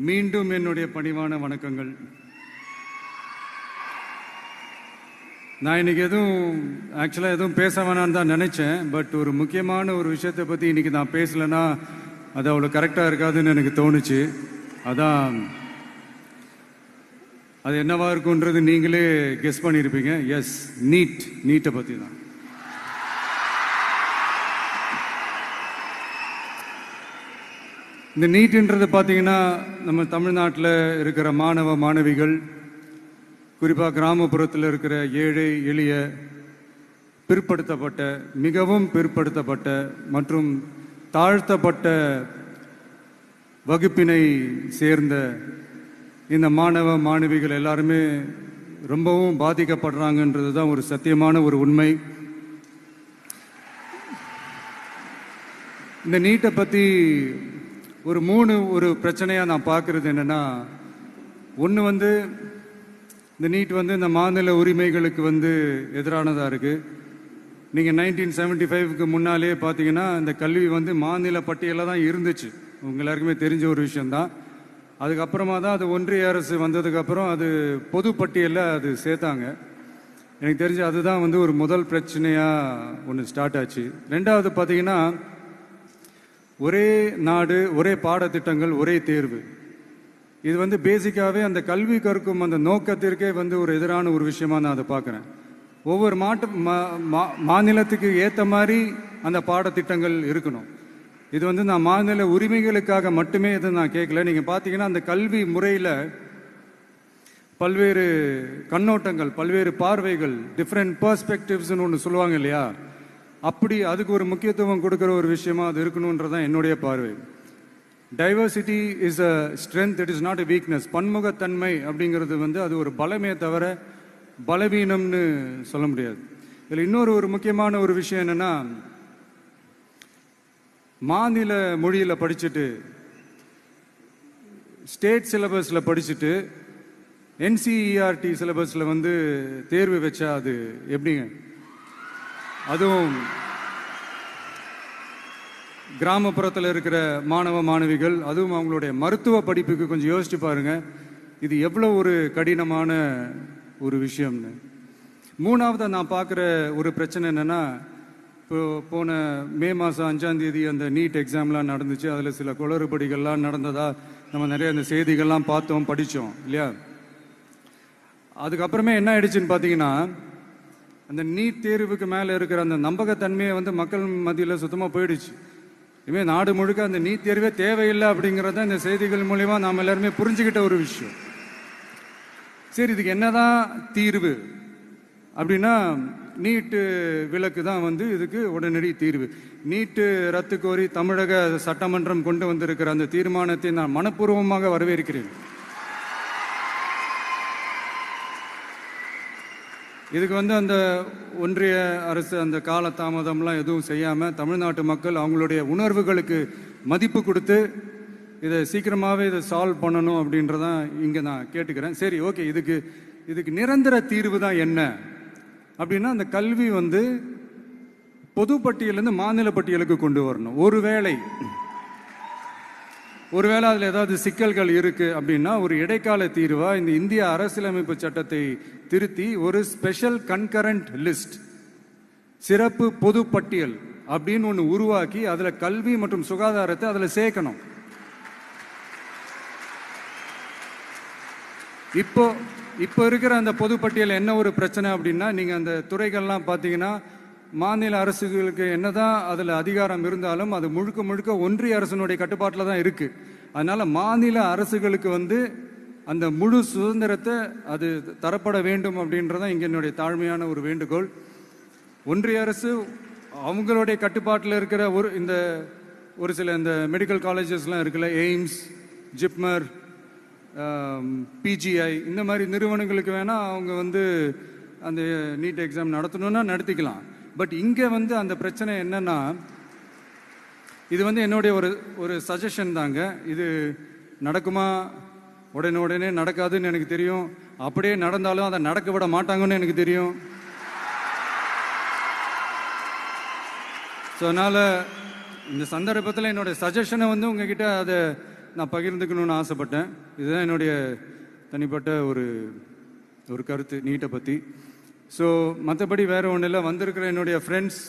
மீண்டும் என்னுடைய பணிவான வணக்கங்கள். நான் இன்னைக்கு எதுவும் பேச வேணான்னு தான் நினைச்சேன். பட் ஒரு முக்கியமான ஒரு விஷயத்தை பற்றி இன்னைக்கு நான் பேசலைன்னா அது அவ்வளோ கரெக்டாக இருக்காதுன்னு எனக்கு தோணுச்சு. அதான் அது என்னவா இருக்குன்றது நீங்களே கெஸ் பண்ணியிருப்பீங்க. எஸ், நீட்டை பற்றி தான். இந்த நீட்டுன்றது பார்த்தீங்கன்னா நம்ம தமிழ்நாட்டில் இருக்கிற மாணவ மாணவிகள், குறிப்பாக கிராமப்புறத்தில் இருக்கிற ஏழை எளிய பிற்படுத்தப்பட்ட, மிகவும் பிற்படுத்தப்பட்ட மற்றும் தாழ்த்தப்பட்ட வகுப்பினை சேர்ந்த இந்த மாணவ மாணவிகள் எல்லாருமே ரொம்பவும் பாதிக்கப்படுறாங்கன்றது தான் ஒரு சத்தியமான ஒரு உண்மை. இந்த நீட்டை பற்றி ஒரு பிரச்சனையாக நான் பார்க்குறது என்னென்னா, ஒன்று இந்த நீட் இந்த மாநில உரிமைகளுக்கு எதிரானதாக இருக்குது. நீங்கள் 1975க்கு முன்னாலே பார்த்தீங்கன்னா இந்த கல்வி மாநில பட்டியலில் தான் இருந்துச்சு. உங்க எல்லாருக்குமே தெரிஞ்ச ஒரு விஷயந்தான். அதுக்கப்புறமா தான் அது ஒன்றிய அரசு வந்ததுக்கப்புறம் அது பொது பட்டியலில் அது சேர்த்தாங்க. எனக்கு தெரிஞ்சு அதுதான் ஒரு முதல் பிரச்சனையாக ஒன்று ஸ்டார்ட் ஆச்சு. ரெண்டாவது பார்த்தீங்கன்னா, ஒரே நாடு, ஒரே பாடத்திட்டங்கள், ஒரே தேர்வு. இது பேசிக்காகவே அந்த கல்வி கற்கும் அந்த நோக்கத்திற்கே ஒரு எதிரான ஒரு விஷயமா நான் அதை பார்க்குறேன். ஒவ்வொரு மாநிலத்துக்கு ஏற்ற மாதிரி அந்த பாடத்திட்டங்கள் இருக்கணும். இது நான் மாநில உரிமைகளுக்காக மட்டுமே இதை நான் கேட்கல. நீங்கள் பார்த்தீங்கன்னா அந்த கல்வி முறையில் பல்வேறு கண்ணோட்டங்கள், பல்வேறு பார்வைகள், டிஃப்ரெண்ட் பெர்ஸ்பெக்டிவ்ஸ்னு ஒன்று சொல்லுவாங்க இல்லையா, அப்படி அதுக்கு ஒரு முக்கியத்துவம் கொடுக்குற ஒரு விஷயமா அது இருக்கணுன்றதான் என்னுடைய பார்வை. Diversity is a strength, it is not a weakness. பன்முகத்தன்மை அப்படிங்கிறது அது ஒரு பலமே தவிர பலவீனம்னு சொல்ல முடியாது. இதில் இன்னொரு முக்கியமான ஒரு விஷயம் என்னன்னா, மாநில மொழியில் படிச்சுட்டு, ஸ்டேட் சிலபஸில் படிச்சுட்டு, என்சிஇஆர்டி சிலபஸில் தேர்வு வச்சா அது எப்படிங்க? அதுவும் கிராமப்புறத்தில் இருக்கிற மாணவ மாணவிகள், அதுவும் அவங்களுடைய மருத்துவ படிப்புக்கு கொஞ்சம் யோசிச்சு பாருங்க, இது எவ்வளோ ஒரு கடினமான ஒரு விஷயம்னு. மூணாவது நான் பார்க்குற ஒரு பிரச்சனை என்னன்னா, இப்போ போன மே மாதம் 5ஆம் தேதி அந்த நீட் எக்ஸாம்லாம் நடந்துச்சு. அதில் சில குளறுபடிகள்லாம் நடந்ததா நம்ம நிறைய அந்த செய்திகள்லாம் பார்த்தோம், படித்தோம் இல்லையா. அதுக்கப்புறமே என்ன ஆயிடுச்சுன்னு பார்த்தீங்கன்னா, அந்த நீட் தேர்வுக்கு மேலே இருக்கிற அந்த நம்பகத்தன்மையை மக்கள் மத்தியில் சுத்தமாக போயிடுச்சு. இனிமேல் நாடு முழுக்க அந்த நீட் தேர்வே தேவையில்லை அப்படிங்கிறத இந்த செய்திகள் மூலிமா நாம் எல்லாருமே புரிஞ்சுக்கிட்ட ஒரு விஷயம். சரி, இதுக்கு என்னதான் தீர்வு அப்படின்னா, நீட்டு விலக்கு தான் இதுக்கு உடனடி தீர்வு. நீட்டு ரத்து கோரி தமிழக சட்டமன்றம் கொண்டு வந்திருக்கிற அந்த தீர்மானத்தை நான் மனப்பூர்வமாக வரவேற்கிறேன். இதுக்கு அந்த ஒன்றிய அரசு அந்த கால தாமதம்லாம் எதுவும் செய்யாமல் தமிழ்நாட்டு மக்கள் அவங்களுடைய உணர்வுகளுக்கு மதிப்பு கொடுத்து இதை சீக்கிரமாகவே இதை சால்வ் பண்ணணும் அப்படின்றதான் இங்கே நான் கேட்டுக்கிறேன். சரி, ஓகே, இதுக்கு நிரந்தர தீர்வு தான் என்ன அப்படின்னா, அந்த கல்வி பொது பட்டியலேருந்து மாநில பட்டியலுக்கு கொண்டு வரணும். ஒருவேளை அதில் ஏதாவது சிக்கல்கள் இருக்கு அப்படின்னா ஒரு இடைக்கால தீர்வா இந்த இந்திய அரசியலமைப்பு சட்டத்தை திருத்தி ஒரு ஸ்பெஷல் கன்கரண்ட் லிஸ்ட், சிறப்பு பொது பட்டியல் அப்படின்னு ஒன்று உருவாக்கி அதுல கல்வி மற்றும் சுகாதாரத்தை அதுல சேர்க்கணும். இப்போ இருக்கிற அந்த பொது பட்டியல் என்ன ஒரு பிரச்சனை அப்படின்னா, நீங்க அந்த துறைகள்லாம் பார்த்தீங்கன்னா மாநில அரசுகளுக்கு என்னதான் அதில் அதிகாரம் இருந்தாலும் அது முழுக்க ஒன்றிய அரசினுடைய கட்டுப்பாட்டில் தான் இருக்கு. அதனால மாநில அரசுகளுக்கு அந்த முழு சுதந்திரத்தை அது தரப்பட வேண்டும் அப்படின்றதான் இங்கே என்னுடைய தாழ்மையான ஒரு வேண்டுகோள். ஒன்றிய அரசு அவங்களுடைய கட்டுப்பாட்டில் இருக்கிற ஒரு சில இந்த மெடிக்கல் காலேஜஸ்லாம் இருக்குல்ல, எய்ம்ஸ், ஜிப்மர், பிஜிஐ, இந்த மாதிரி நிறுவனங்களுக்கு வேணா அவங்க அந்த நீட் எக்ஸாம் நடத்தணும்னா நடத்திக்கலாம். பட் இங்கே அந்த பிரச்சனை என்னன்னா, இது என்னுடைய ஒரு சஜஷன் தாங்க. இது நடக்குமா? உடனே நடக்காதுன்னு எனக்கு தெரியும். அப்படியே நடந்தாலும் அதை நடக்க விட மாட்டாங்கன்னு எனக்கு தெரியும். ஸோ அதனால் இந்த சந்தர்ப்பத்தில் என்னோட சஜஷனை உங்ககிட்ட அதை நான் பகிர்ந்துக்கணும்னு ஆசைப்பட்டேன். இதுதான் என்னுடைய தனிப்பட்ட ஒரு கருத்து நீட்டை பற்றி. ஸோ மற்றபடி வேறு ஒன்றும் இல்லை. வந்திருக்கிற என்னுடைய friends,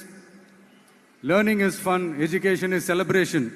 learning is fun, education is celebration.